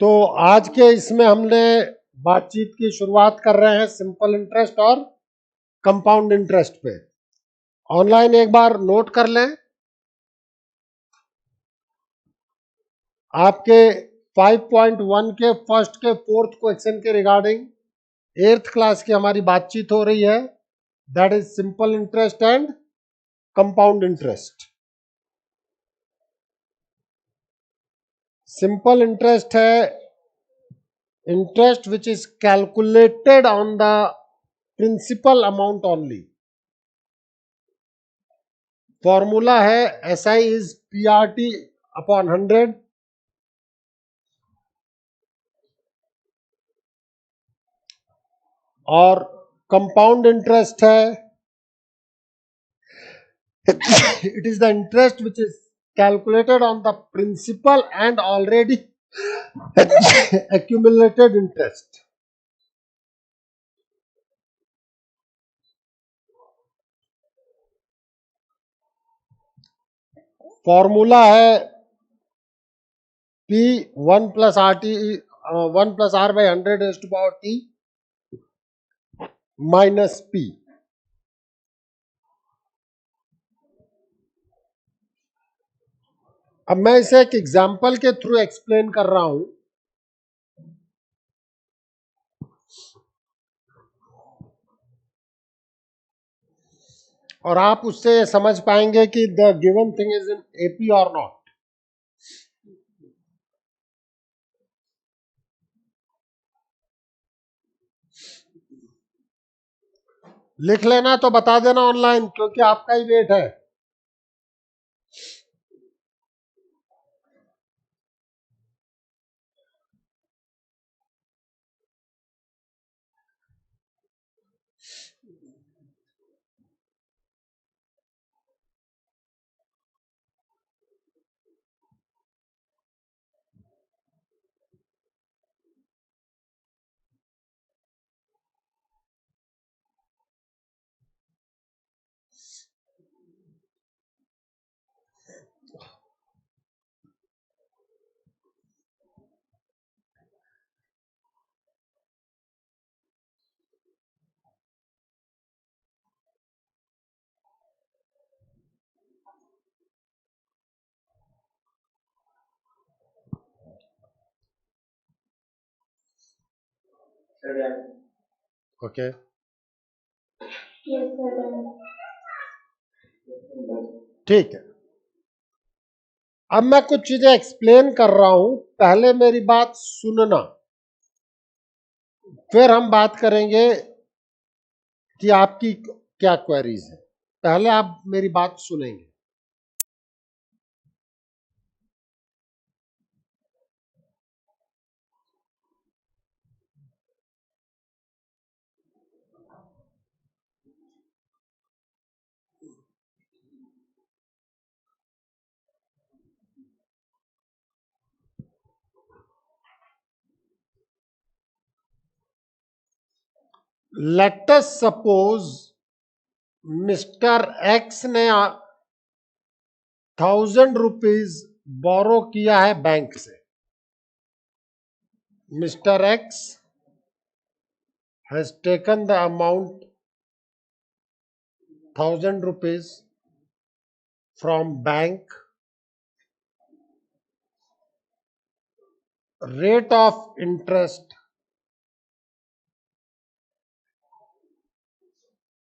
तो आज के इसमें हमने बातचीत की शुरुआत कर रहे हैं सिंपल इंटरेस्ट और कंपाउंड इंटरेस्ट पे। ऑनलाइन एक बार नोट कर लें, आपके 5.1 के फर्स्ट के फोर्थ क्वेश्चन के रिगार्डिंग 8th क्लास की हमारी बातचीत हो रही है, that is simple interest and compound interest. Simple interest है interest which is calculated on the principal amount only. Formula है SI is PRT upon 100. और कंपाउंड इंटरेस्ट है it is the interest which is calculated on the principal and already accumulated interest. Formula है P 1 plus RT 1 plus R by 100 raised to power T minus P. अब मैं इसे एक example के through explain कर रहा हूं। और आप उससे समझ पाएंगे कि the given thing is in AP और नॉट। लिख लेना तो बता देना ऑनलाइन, क्योंकि आपका ही वेट है। ओके, ठीक है। अब मैं कुछ चीजें एक्सप्लेन कर रहा हूं, पहले मेरी बात सुनना, फिर हम बात करेंगे कि आपकी क्या क्वेरीज है। पहले आप मेरी बात सुनेंगे। Let us suppose mister x ने 1000 रुपीज बोरो किया है बैंक से। Mister x has taken the amount 1000 rupees from bank. Rate of interest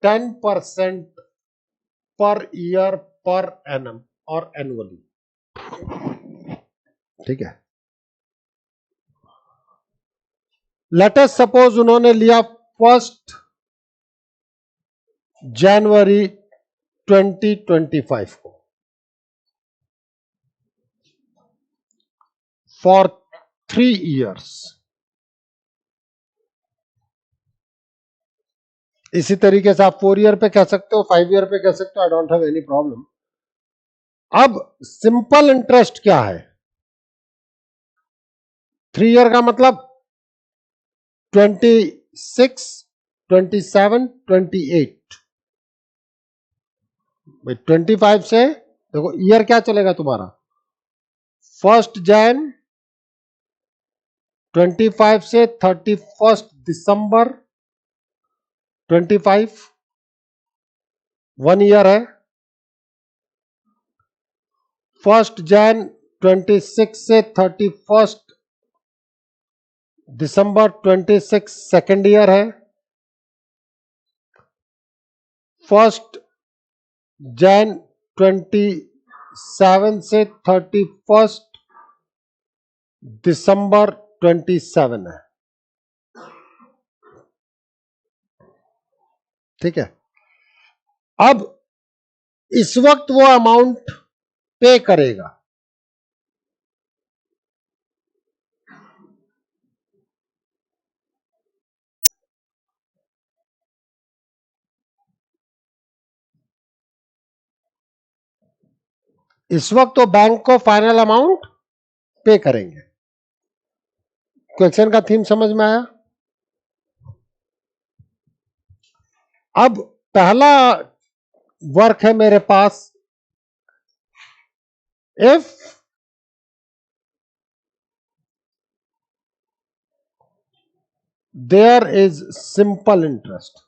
10% per year per annum or annually. ठीक है। लेट अस सपोज उन्होंने लिया 1 जनवरी 2025 को फॉर 3 years। इसी तरीके से आप 4 ईयर पे कह सकते हो, 5 ईयर पे कह सकते हो, I don't have any problem. अब सिंपल इंटरेस्ट क्या है? 3 ईयर का मतलब 26, 27, 28। 25 से देखो ईयर क्या चलेगा तुम्हारा, 1 जैन 25 से 31 दिसंबर 25 1 ईयर है। 1 जैन 26 से 31 दिसंबर 26 सेकेंड ईयर है। 1 जैन 27 से 31 दिसंबर 27 है। ठीक है। अब इस वक्त वो अमाउंट पे करेगा। इस वक्त तो बैंक को फाइनल अमाउंट पे करेंगे। क्वेश्चन का थीम समझ में आया? अब पहला वर्क है मेरे पास, if there is simple interest.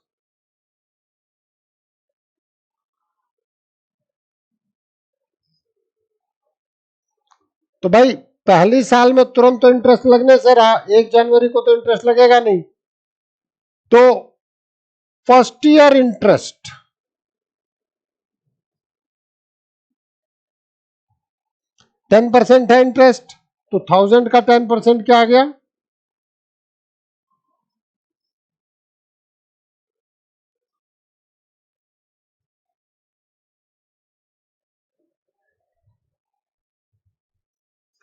तो भाई पहली साल में तुरंत तो इंटरेस्ट लगने से रहा, 1 जनवरी को तो इंटरेस्ट लगेगा नहीं। तो फर्स्ट ईयर इंटरेस्ट 10% है इंटरेस्ट, तो 1000 का 10% क्या आ गया?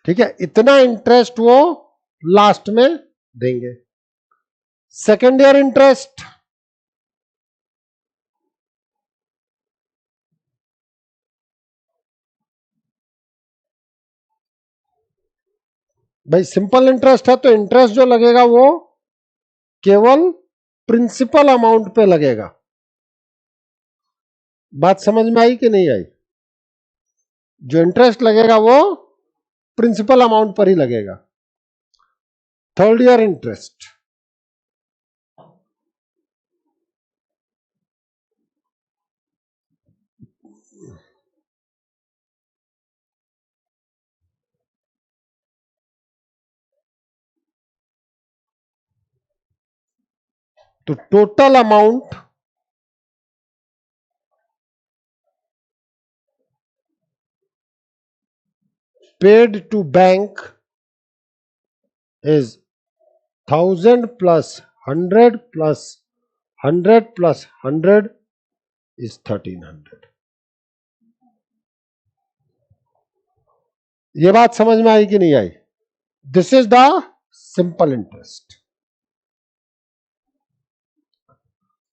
ठीक है, इतना इंटरेस्ट वो लास्ट में देंगे। सेकेंड ईयर इंटरेस्ट भाई सिंपल इंटरेस्ट है, तो इंटरेस्ट जो लगेगा वो केवल प्रिंसिपल अमाउंट पे लगेगा। बात समझ में आई कि नहीं आई? जो इंटरेस्ट लगेगा वो प्रिंसिपल अमाउंट पर ही लगेगा। थर्ड ईयर इंटरेस्ट तो total amount paid to bank is 1000 plus 100 plus 100 plus 100 is 1300। ये बात समझ में आई कि नहीं आई? This is the simple interest.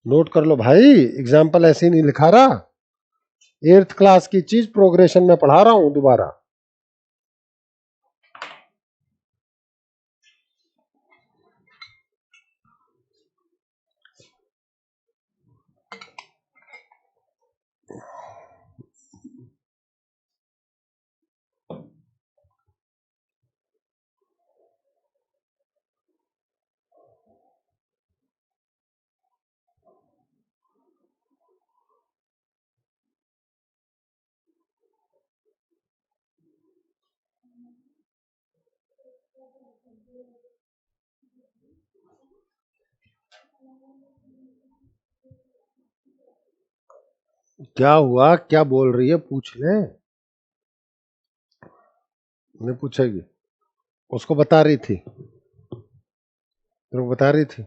Note कर लो भाई, एग्जाम्पल ऐसे ही नहीं लिखा रहा, 8th क्लास की चीज प्रोग्रेशन में पढ़ा रहा हूं दोबारा। क्या हुआ, क्या बोल रही है, पूछ ले। नहीं पूछेगी? उसको बता रही थी, तेरे को बता रही थी।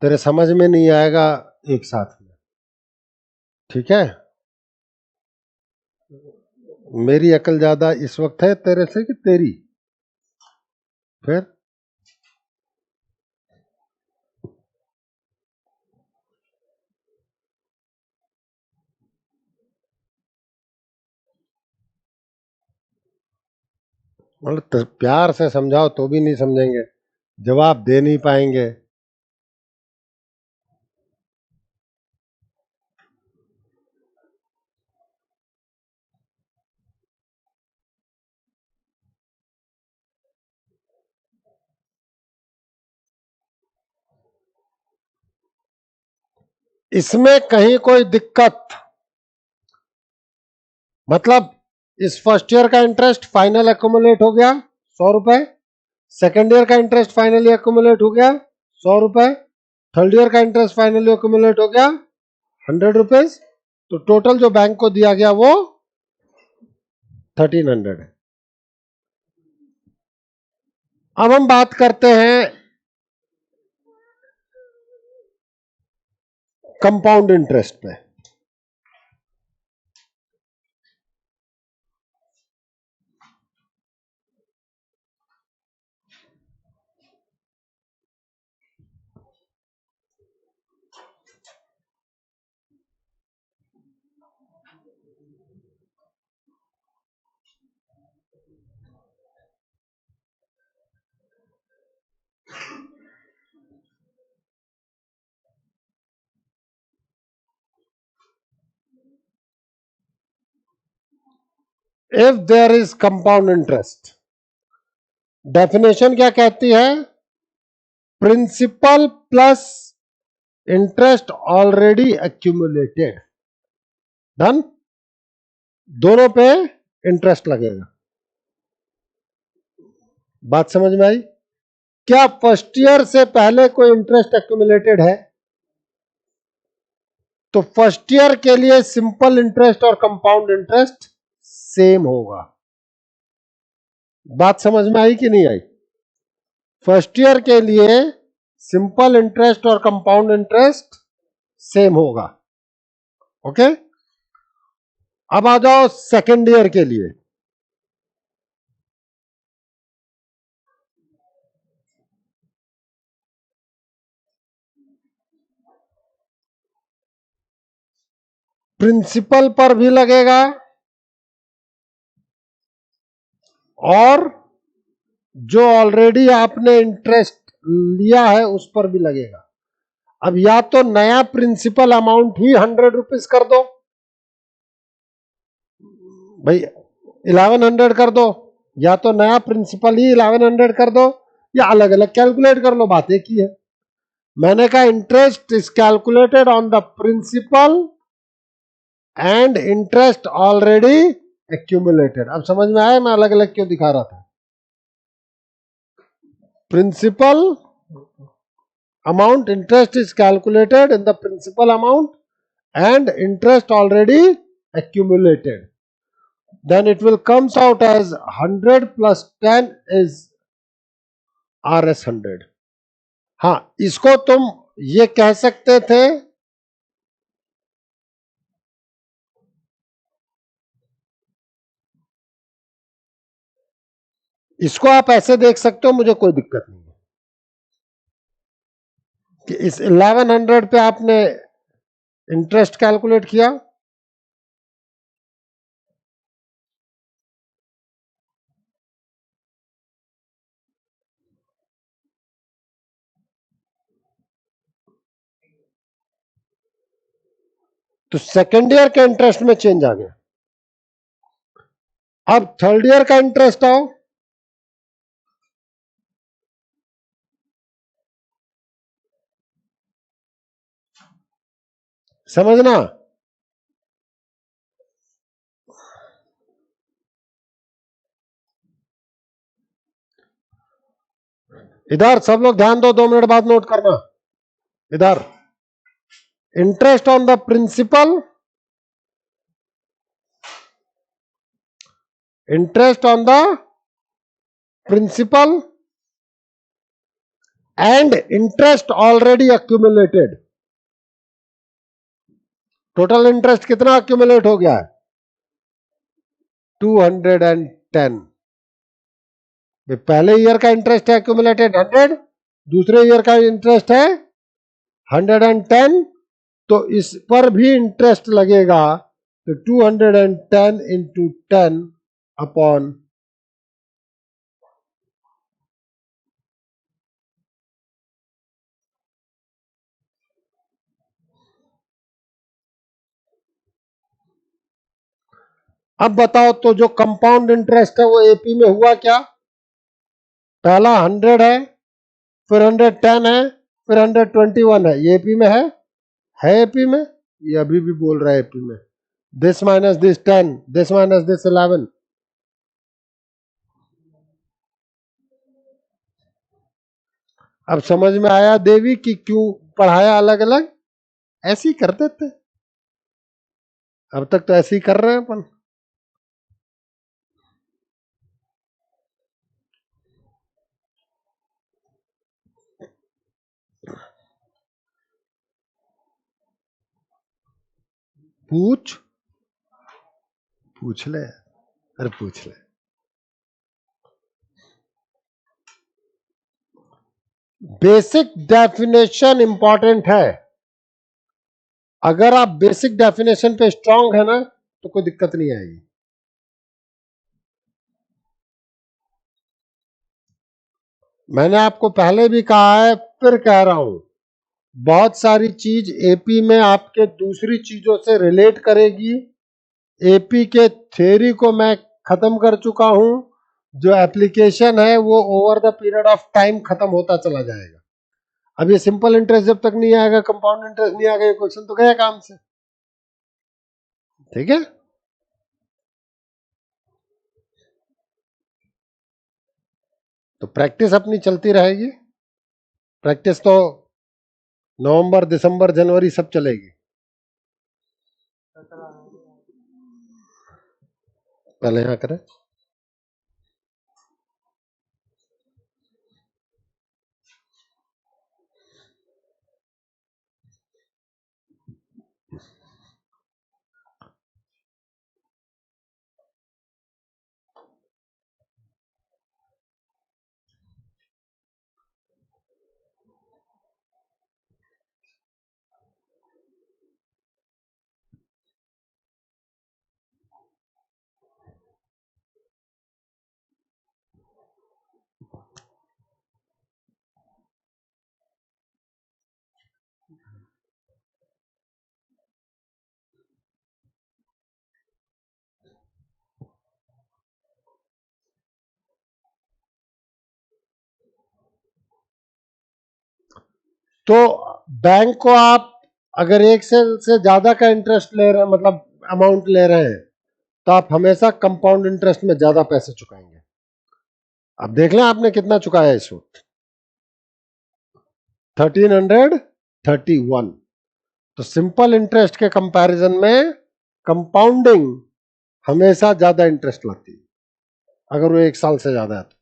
तेरे समझ में नहीं आएगा एक साथ में, ठीक है? मेरी अकल ज्यादा इस वक्त है तेरे से कि तेरी? फिर मतलब प्यार से समझाओ तो भी नहीं समझेंगे, जवाब दे नहीं पाएंगे। इसमें कहीं कोई दिक्कत, मतलब इस फर्स्ट ईयर का इंटरेस्ट फाइनल एक्यूमुलेट हो गया 100 रुपए, सेकेंड ईयर का इंटरेस्ट फाइनली एक्यूमुलेट हो गया 100 रुपए, थर्ड ईयर का इंटरेस्ट फाइनली एक्यूमुलेट हो गया 100 रुपीज, तो टोटल जो बैंक को दिया गया वो 1300 है। अब हम बात करते हैं कंपाउंड इंटरेस्ट पे। If there is compound interest, definition क्या कहती है? Principal plus interest already accumulated, done, दोनों पे इंटरेस्ट लगेगा। बात समझ में आई? क्या फर्स्ट ईयर से पहले कोई इंटरेस्ट एक्यूमुलेटेड है? तो फर्स्ट ईयर के लिए सिंपल इंटरेस्ट और कंपाउंड इंटरेस्ट सेम होगा। बात समझ में आई कि नहीं आई? फर्स्ट ईयर के लिए सिंपल इंटरेस्ट और कंपाउंड इंटरेस्ट सेम होगा। ओके, अब आ जाओ सेकेंड ईयर के लिए। प्रिंसिपल पर भी लगेगा और जो ऑलरेडी आपने इंटरेस्ट लिया है उस पर भी लगेगा। अब या तो नया प्रिंसिपल अमाउंट ही 100 रुपीज कर दो भाई, 1100 कर दो, या तो नया प्रिंसिपल ही 1100 कर दो, या अलग अलग कैलकुलेट कर लो, बात एक ही है। मैंने कहा interest is calculated on the principal and interest already accumulated. अब समझ में आया मैं अलग अलग क्यों दिखा रहा था? Principal amount interest is calculated in the principal amount and interest already accumulated, then it will comes out as 100 plus 10 is RS 100। हाँ, इसको तुम ये कह सकते थे इसको आप ऐसे देख सकते हो, मुझे कोई दिक्कत नहीं है कि इस 1100 पे आपने इंटरेस्ट कैलकुलेट किया, तो सेकेंड ईयर के इंटरेस्ट में चेंज आ गया। अब थर्ड ईयर का इंटरेस्ट आओ, समझना, इधर सब लोग ध्यान दो, 2 मिनट बाद नोट करना। इधर interest on the principal, interest on the principal and interest already accumulated। Total interest कितना accumulate हो गया है? 210। पहले ईयर का इंटरेस्ट है accumulated 100, दूसरे ईयर का इंटरेस्ट है 110, तो इस पर भी इंटरेस्ट लगेगा, तो 210 इंटू 10 अपॉन अब बताओ तो जो कंपाउंड इंटरेस्ट है वो एपी में हुआ क्या? पहला 100 है, फिर 110 है, फिर 121 है, ये एपी में है? है एपी में, ये अभी भी बोल रहा है एपी में, this minus this 10, this minus this 11। अब समझ में आया देवी कि क्यों पढ़ाया अलग अलग, ऐसे ही कर देते, अब तक तो ऐसे ही कर रहे हैं अपन। पूछ ले, अरे पूछ ले। बेसिक डेफिनेशन इंपॉर्टेंट है, अगर आप बेसिक डेफिनेशन पे स्ट्रांग है ना तो कोई दिक्कत नहीं आएगी। मैंने आपको पहले भी कहा है, फिर कह रहा हूं, बहुत सारी चीज एपी में आपके दूसरी चीजों से रिलेट करेगी। एपी के थ्योरी को मैं खत्म कर चुका हूं, जो एप्लीकेशन है वो over the period of time खत्म होता चला जाएगा। अब ये सिंपल इंटरेस्ट जब तक नहीं आएगा, कंपाउंड इंटरेस्ट नहीं आएगा, ये क्वेश्चन तो गया काम से। ठीक है, तो प्रैक्टिस अपनी चलती रहेगी। प्रैक्टिस तो नवंबर, दिसंबर, जनवरी सब चलेगी। पहले यहां करें। तो बैंक को आप अगर एक से ज्यादा का इंटरेस्ट ले रहे हैं, मतलब अमाउंट ले रहे हैं, तो आप हमेशा कंपाउंड इंटरेस्ट में ज्यादा पैसे चुकाएंगे। अब देख लें आपने कितना चुकाया इस वक्त, 1331। तो सिंपल इंटरेस्ट के कंपैरिजन में कंपाउंडिंग हमेशा ज्यादा इंटरेस्ट लाती है, अगर वो एक साल से ज्यादा है तो।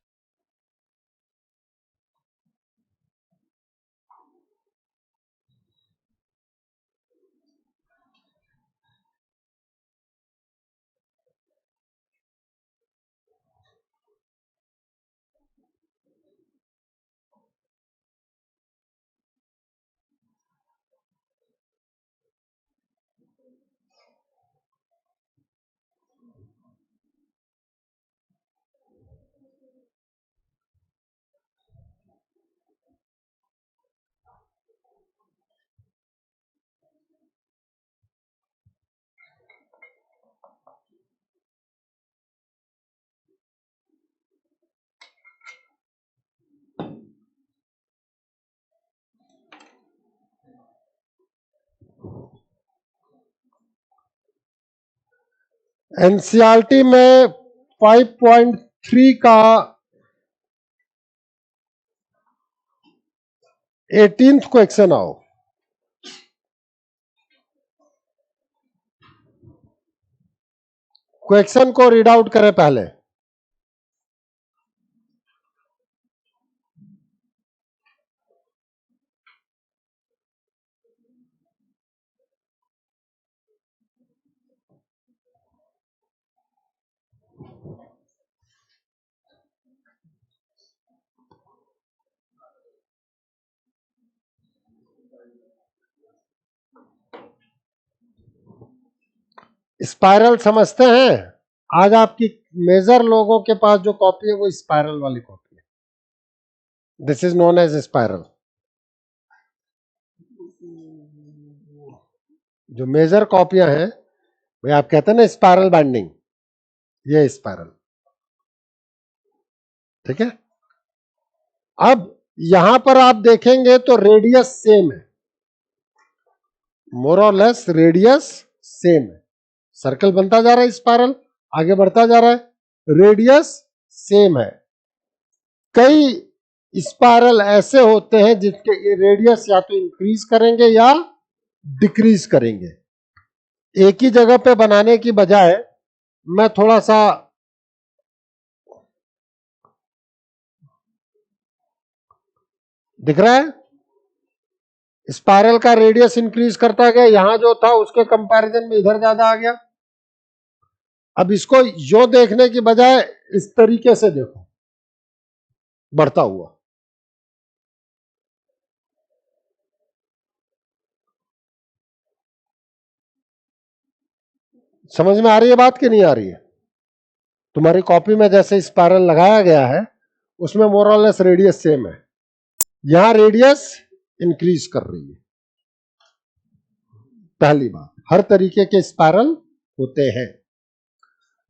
एनसीईआरटी में 5.3 का 18th क्वेश्चन आओ। क्वेश्चन को रीड आउट करें पहले। स्पाइरल समझते हैं? आज आपकी मेजर लोगों के पास जो कॉपी है वो स्पाइरल वाली कॉपी है, this is known as spiral. जो मेजर कॉपियां हैं, भाई आप कहते हैं ना स्पाइरल बाइंडिंग, ये स्पाइरल। ठीक है, अब यहां पर आप देखेंगे तो रेडियस सेम है, मोर और लेस रेडियस सेम है, सर्कल बनता जा रहा है, स्पाइरल आगे बढ़ता जा रहा है, रेडियस सेम है। कई स्पाइरल ऐसे होते हैं जिसके रेडियस या तो इंक्रीज करेंगे या डिक्रीज करेंगे। एक ही जगह पे बनाने की बजाय मैं थोड़ा सा दिख रहा है, स्पाइरल का रेडियस इंक्रीज करता गया, यहां जो था उसके कंपैरिजन में इधर ज्यादा आ गया। अब इसको यो देखने की बजाय इस तरीके से देखो, बढ़ता हुआ। समझ में आ रही है बात कि नहीं आ रही है? तुम्हारी कॉपी में जैसे स्पाइरल लगाया गया है उसमें मोर और लेस रेडियस सेम है, यहां रेडियस इंक्रीज कर रही है। पहली बात, हर तरीके के स्पाइरल होते हैं।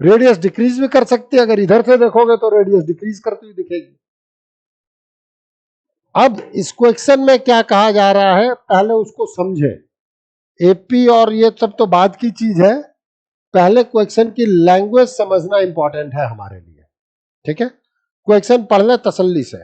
रेडियस डिक्रीज भी कर सकती है, अगर इधर से देखोगे तो रेडियस डिक्रीज करती हुई दिखेगी। अब इस क्वेश्चन में क्या कहा जा रहा है पहले उसको समझे। एपी और ये सब तो बाद की चीज है, पहले क्वेश्चन की लैंग्वेज समझना इंपॉर्टेंट है हमारे लिए। ठीक है, क्वेश्चन पढ़ ले तसल्ली से।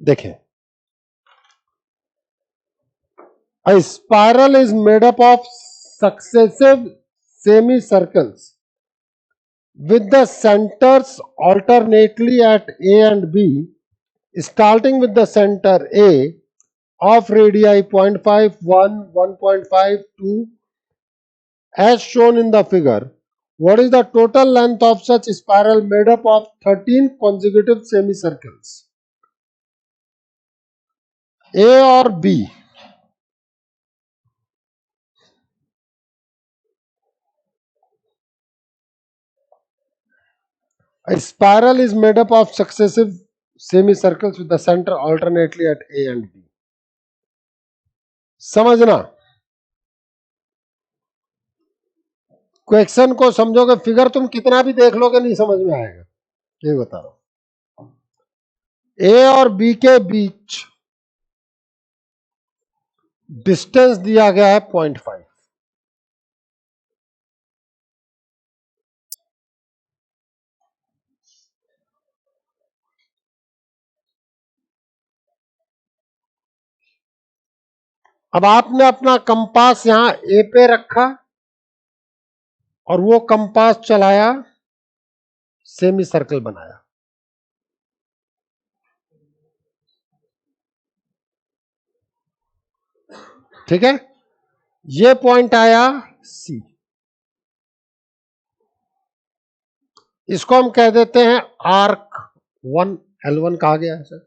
देखें, a spiral is made up of successive semicircles with the centers alternately at A and B, starting with the center A of radii 0.5, 1, 1.5, 2 as shown in the figure. What is the total length of such spiral made up of 13 consecutive semicircles? A or B? A spiral is made up of successive semicircles with the center alternately at A and B. समझना, question को समझोगे, figure तुम कितना भी देख लोगे नहीं समझ में आएगा, ये बता रहा हूं। ए और बी के बीच डिस्टेंस दिया गया है 0.5। अब आपने अपना कंपास यहां ए पे रखा और वो कंपास चलाया, सेमी सर्कल बनाया। ठीक है, ये पॉइंट आया सी, इसको हम कह देते हैं आर्क 1, L1 कहा गया है सर,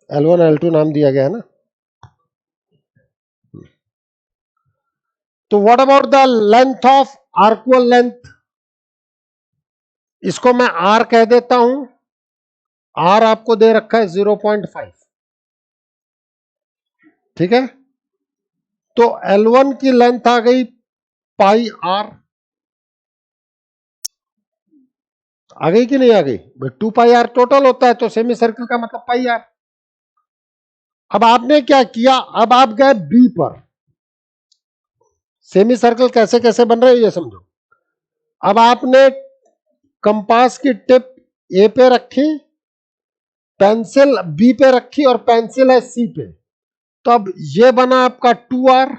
L1 L2 नाम दिया गया है ना। तो what about the length of आर्कुअल लेंथ, इसको मैं आर कह देता हूं, आर आपको दे रखा है 0.5। ठीक है, तो L1 की लेंथ आ गई पाई आर, आ गई कि नहीं आ गई? 2 पाई आर टोटल होता है, तो सेमी सर्कल का मतलब पाई आर। अब आपने क्या किया, अब आप गए बी पर, सेमी सर्कल कैसे कैसे बन रहे हैं ये समझो। अब आपने कंपास की टिप ए पे रखी, पेंसिल बी पे रखी और पेंसिल है सी पे, तो अब ये बना आपका 2R,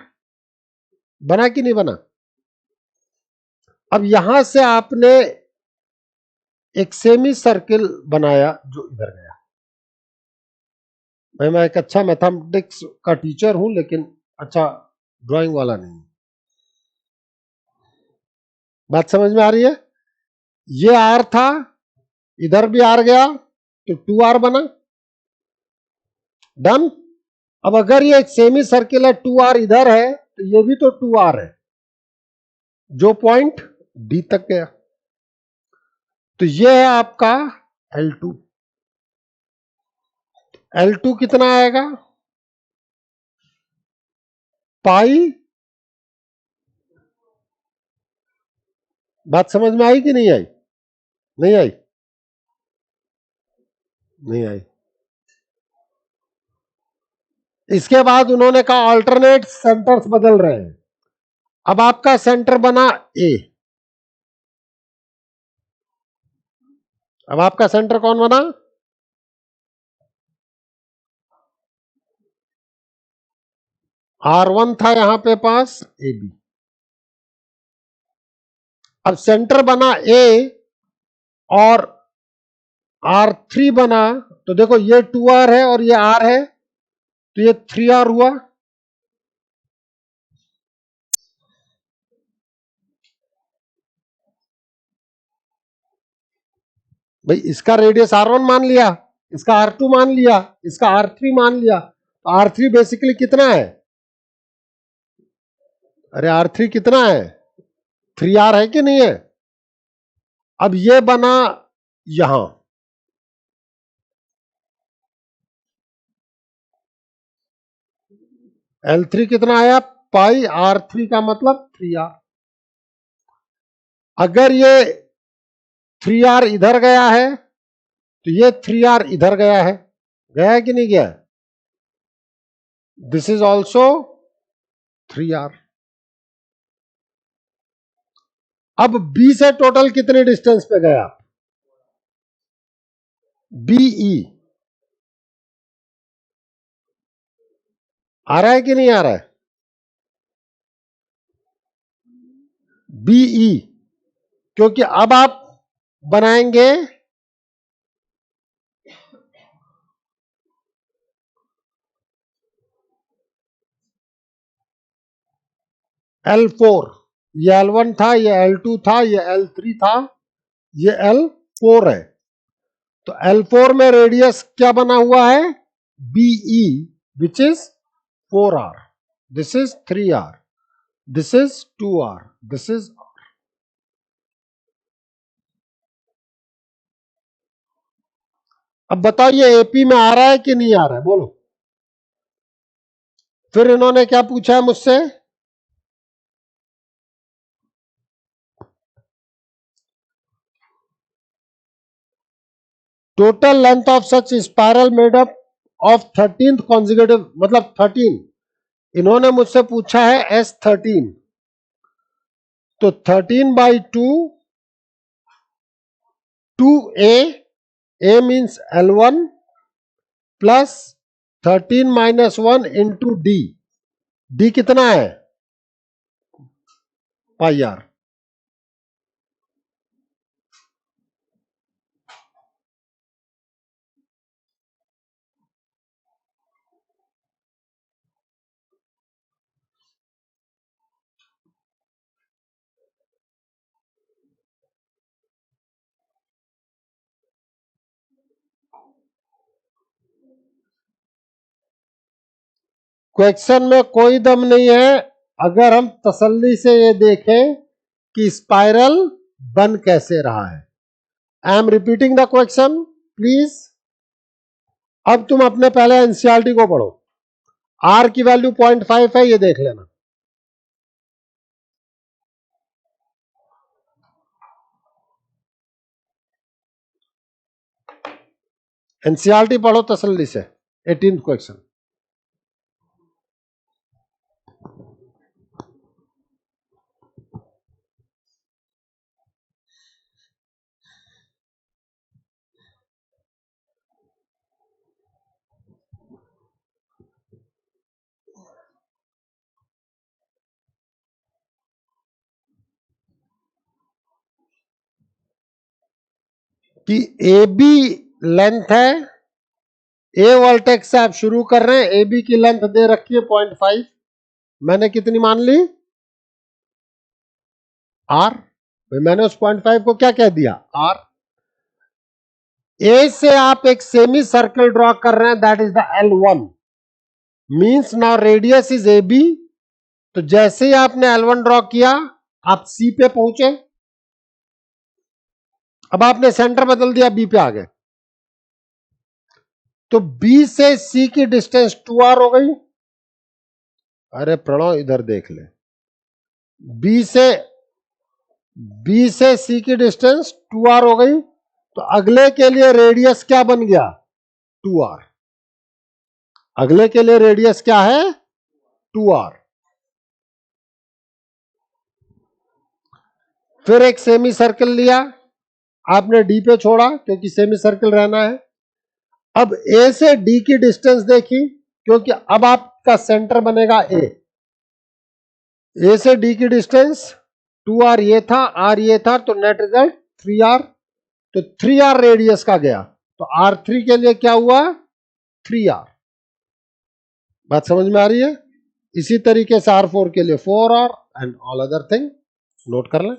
बना कि नहीं बना? अब यहां से आपने एक सेमी सर्किल बनाया जो इधर गया, भाई मैं एक अच्छा मैथमेटिक्स का टीचर हूं लेकिन अच्छा ड्राइंग वाला नहीं। बात समझ में आ रही है? ये आर था, इधर भी आर गया तो 2r बना। डन। अब अगर ये एक सेमी सर्किल है, 2r इधर है तो ये भी तो 2r है जो पॉइंट डी तक गया। तो ये है आपका L2। L2 कितना आएगा? पाई। बात समझ में आई कि नहीं आई? नहीं आई? नहीं आई। इसके बाद उन्होंने कहा अल्टरनेट सेंटर्स बदल रहे हैं। अब आपका सेंटर बना ए। अब आपका सेंटर कौन बना? R1 था यहां पे पास, ए बी। अब सेंटर बना ए और R3 बना, तो देखो ये 2r है और ये r है तो ये 3r हुआ। भाई इसका रेडियस R1 मान लिया, इसका R2 मान लिया, इसका R3 मान लिया, तो R3 बेसिकली कितना है? अरे R3 कितना है? 3r है कि नहीं है? अब ये बना यहां, L3 कितना आया? पाई R3 का मतलब 3r। अगर ये 3r इधर गया है तो ये 3r इधर गया है कि नहीं गया? This is also 3r। अब B से टोटल कितने डिस्टेंस पे गया? BE आ रहा है कि नहीं आ रहा है? BE, क्योंकि अब आप बनाएंगे L4। ये L1 था, ये L2 था, ये L3 था, ये L4 है। तो L4 में रेडियस क्या बना हुआ है? BE, which is 4r। This is 3r, this is 2r, this is. अब बताओ ये AP में आ रहा है कि नहीं आ रहा है? बोलो। फिर इन्होंने क्या पूछा है मुझसे? Total length of such spiral made up of 13th consecutive, मतलब 13। इन्होंने मुझसे पूछा है S13, तो 13/2, 2a, a means L1 plus 13 - 1 into D. D कितना है? पाई आर। क्वेश्चन में कोई दम नहीं है अगर हम तसल्ली से ये देखें कि स्पाइरल बन कैसे रहा है। I am repeating the question, please. अब तुम अपने पहले एनसीईआरटी को पढ़ो। आर की वैल्यू 0.5 है, ये देख लेना। एनसीईआरटी पढ़ो तसल्ली से। 18th question. कि ए बी लेंथ है, ए वर्टेक्स से आप शुरू कर रहे हैं, ए बी की लेंथ दे रखी है 0.5, मैंने कितनी मान ली, आर। मैंने उस 0.5 को क्या कह दिया, आर। ए से आप एक सेमी सर्कल ड्रॉ कर रहे हैं, that is the L1, means now radius is A B. तो जैसे ही आपने L1 ड्रॉ किया, आप सी पे पहुंचे, अब आपने सेंटर बदल दिया, बी पे आ गए, तो बी से सी की डिस्टेंस 2r हो गई। अरे प्रणव इधर देख ले, बी से सी की डिस्टेंस 2r हो गई, तो अगले के लिए रेडियस क्या बन गया, 2r। अगले के लिए रेडियस क्या है, 2r। फिर एक सेमी सर्कल लिया, आपने डी पे छोड़ा क्योंकि सेमी सर्कल रहना है। अब ए से डी की डिस्टेंस देखी, क्योंकि अब आपका सेंटर बनेगा ए। ए से डी की डिस्टेंस 2r ये था, r ये था, तो नेट रिजल्ट 3r। तो 3r रेडियस का गया, तो r3 के लिए क्या हुआ, 3r। बात समझ में आ रही है। इसी तरीके से R4 के लिए 4r and all other thing note कर लें।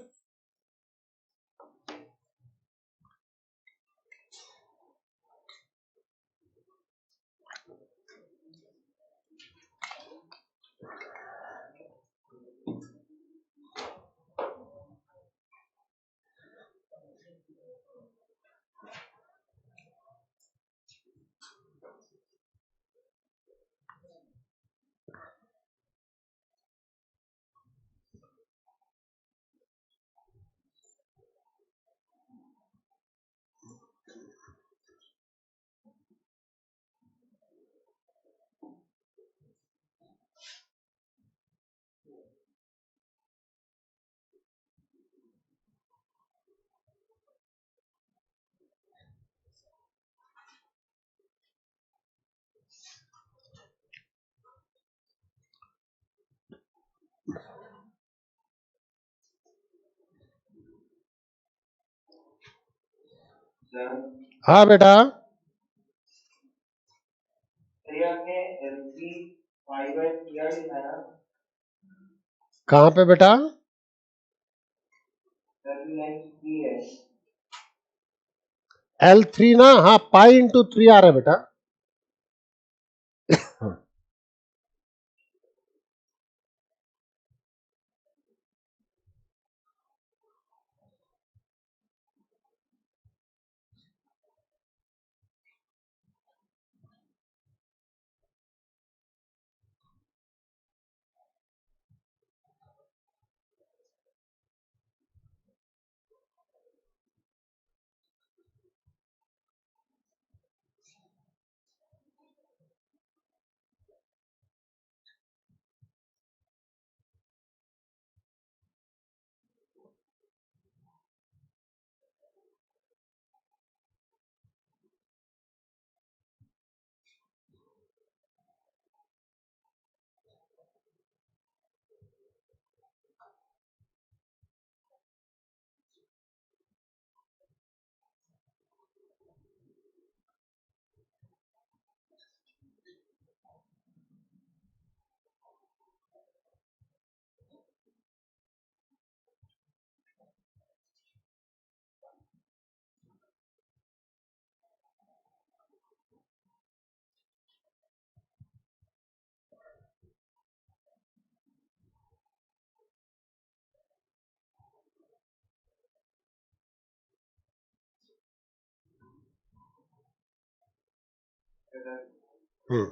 हाँ बेटा, कहां पे बेटा, L3 ना, हाँ पाई इंटू 3r है बेटा। हम्म